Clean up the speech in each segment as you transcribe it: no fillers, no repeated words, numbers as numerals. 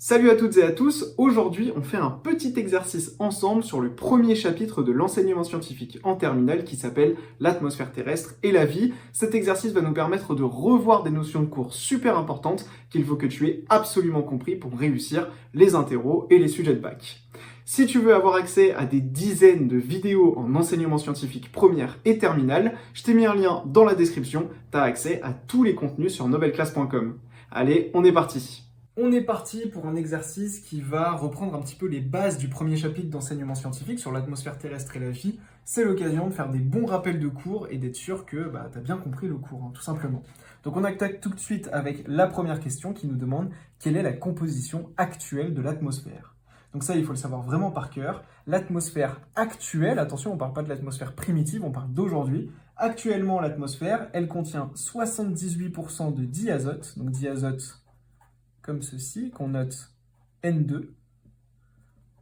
Salut à toutes et à tous, aujourd'hui on fait un petit exercice ensemble sur le premier chapitre de l'enseignement scientifique en terminale qui s'appelle l'atmosphère terrestre et la vie. Cet exercice va nous permettre de revoir des notions de cours super importantes qu'il faut que tu aies absolument compris pour réussir les interros et les sujets de bac. Si tu veux avoir accès à des dizaines de vidéos en enseignement scientifique première et terminale, je t'ai mis un lien dans la description, tu as accès à tous les contenus sur nobelclass.com. Allez, on est parti! On est parti pour un exercice qui va reprendre un petit peu les bases du premier chapitre d'enseignement scientifique sur l'atmosphère terrestre et la vie. C'est l'occasion de faire des bons rappels de cours et d'être sûr que tu as bien compris le cours, tout simplement. Donc on attaque tout de suite avec la première question qui nous demande quelle est la composition actuelle de l'atmosphère. Donc ça, il faut le savoir vraiment par cœur. L'atmosphère actuelle, attention, on ne parle pas de l'atmosphère primitive, on parle d'aujourd'hui. Actuellement, l'atmosphère, elle contient 78% de diazote, donc diazote comme ceci, qu'on note N2,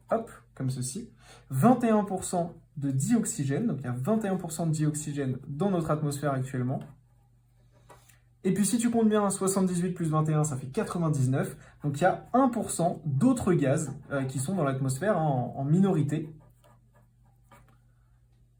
hop, comme ceci, 21% de dioxygène, donc il y a 21% de dioxygène dans notre atmosphère actuellement, et puis si tu comptes bien, 78 plus 21, ça fait 99, donc il y a 1% d'autres gaz qui sont dans l'atmosphère en minorité,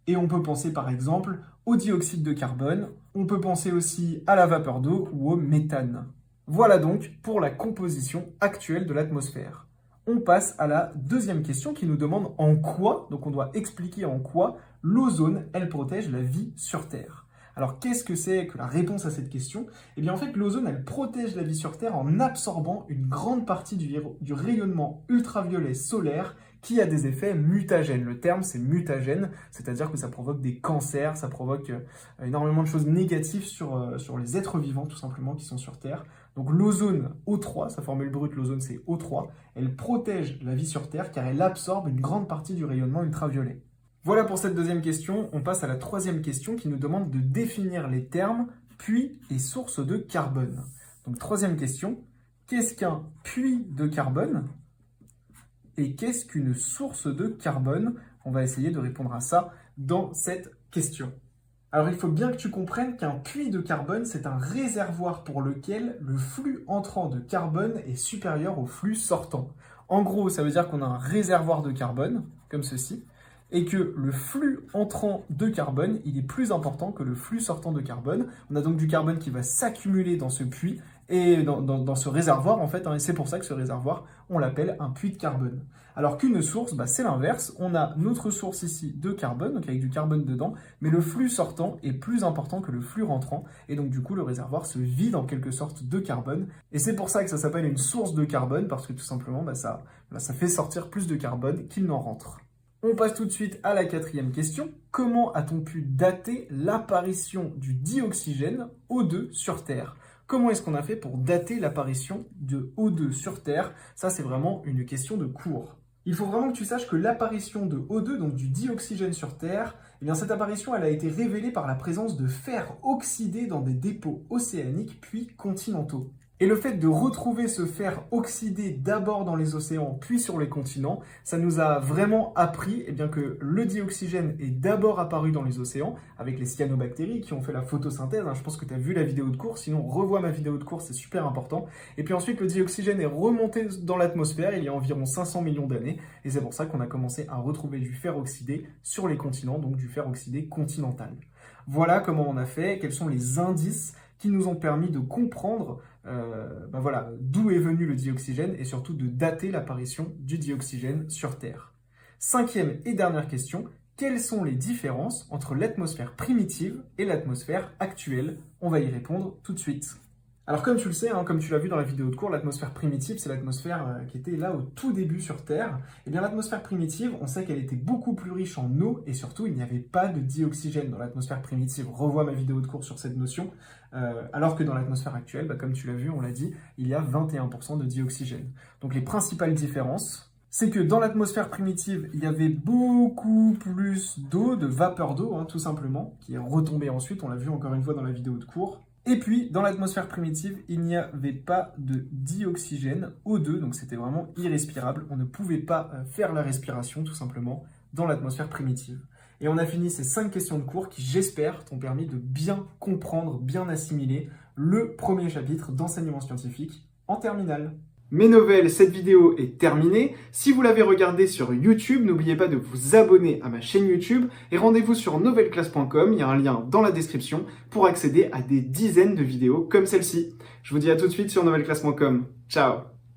et on peut penser par exemple au dioxyde de carbone, on peut penser aussi à la vapeur d'eau ou au méthane. Voilà donc pour la composition actuelle de l'atmosphère. On passe à la deuxième question qui nous demande en quoi, donc on doit expliquer en quoi l'ozone, elle protège la vie sur Terre. Alors qu'est-ce que c'est que la réponse à cette question? Eh bien en fait l'ozone, elle protège la vie sur Terre en absorbant une grande partie du rayonnement ultraviolet solaire qui a des effets mutagènes. Le terme c'est mutagène, c'est-à-dire que ça provoque des cancers, ça provoque énormément de choses négatives sur les êtres vivants tout simplement qui sont sur Terre. Donc l'ozone O3, sa formule brute, l'ozone c'est O3, elle protège la vie sur Terre car elle absorbe une grande partie du rayonnement ultraviolet. Voilà pour cette deuxième question, on passe à la troisième question qui nous demande de définir les termes puits et sources de carbone. Donc troisième question, qu'est-ce qu'un puits de carbone et qu'est-ce qu'une source de carbone? On va essayer de répondre à ça dans cette question. Alors il faut bien que tu comprennes qu'un puits de carbone, c'est un réservoir pour lequel le flux entrant de carbone est supérieur au flux sortant. En gros, ça veut dire qu'on a un réservoir de carbone, comme ceci, et que le flux entrant de carbone, il est plus important que le flux sortant de carbone. On a donc du carbone qui va s'accumuler dans ce puits, et dans ce réservoir en fait, et c'est pour ça que ce réservoir, on l'appelle un puits de carbone. Alors qu'une source, c'est l'inverse, on a notre source ici de carbone, donc avec du carbone dedans, mais le flux sortant est plus important que le flux rentrant, et donc du coup le réservoir se vide en quelque sorte de carbone, et c'est pour ça que ça s'appelle une source de carbone, parce que tout simplement ça fait sortir plus de carbone qu'il n'en rentre. On passe tout de suite à la quatrième question. Comment a-t-on pu dater l'apparition du dioxygène O2 sur Terre? Comment est-ce qu'on a fait pour dater l'apparition de O2 sur Terre? Ça, c'est vraiment une question de cours. Il faut vraiment que tu saches que l'apparition de O2, donc du dioxygène sur Terre, eh bien cette apparition, elle a été révélée par la présence de fer oxydé dans des dépôts océaniques puis continentaux. Et le fait de retrouver ce fer oxydé d'abord dans les océans puis sur les continents, ça nous a vraiment appris que le dioxygène est d'abord apparu dans les océans avec les cyanobactéries qui ont fait la photosynthèse. Je pense que tu as vu la vidéo de cours, sinon revois ma vidéo de cours, c'est super important. Et puis ensuite, le dioxygène est remonté dans l'atmosphère il y a environ 500 millions d'années. Et c'est pour ça qu'on a commencé à retrouver du fer oxydé sur les continents, donc du fer oxydé continental. Voilà comment on a fait, quels sont les indices qui nous ont permis de comprendre d'où est venu le dioxygène et surtout de dater l'apparition du dioxygène sur Terre. Cinquième et dernière question, quelles sont les différences entre l'atmosphère primitive et l'atmosphère actuelle? On va y répondre tout de suite. Alors comme tu le sais, comme tu l'as vu dans la vidéo de cours, l'atmosphère primitive, c'est l'atmosphère qui était là au tout début sur Terre. Et bien l'atmosphère primitive, on sait qu'elle était beaucoup plus riche en eau et surtout il n'y avait pas de dioxygène dans l'atmosphère primitive. Revois ma vidéo de cours sur cette notion. Alors que dans l'atmosphère actuelle, comme tu l'as vu, on l'a dit, il y a 21% de dioxygène. Donc les principales différences, c'est que dans l'atmosphère primitive, il y avait beaucoup plus d'eau, de vapeur d'eau, tout simplement, qui est retombée ensuite, on l'a vu encore une fois dans la vidéo de cours. Et puis, dans l'atmosphère primitive, il n'y avait pas de dioxygène, O2, donc c'était vraiment irrespirable. On ne pouvait pas faire la respiration, tout simplement, dans l'atmosphère primitive. Et on a fini ces 5 questions de cours qui, j'espère, t'ont permis de bien comprendre, bien assimiler le premier chapitre d'enseignement scientifique en terminale. Mes nouvelles, cette vidéo est terminée. Si vous l'avez regardée sur YouTube, n'oubliez pas de vous abonner à ma chaîne YouTube et rendez-vous sur novelleclasse.com, il y a un lien dans la description pour accéder à des dizaines de vidéos comme celle-ci. Je vous dis à tout de suite sur novelleclasse.com. Ciao!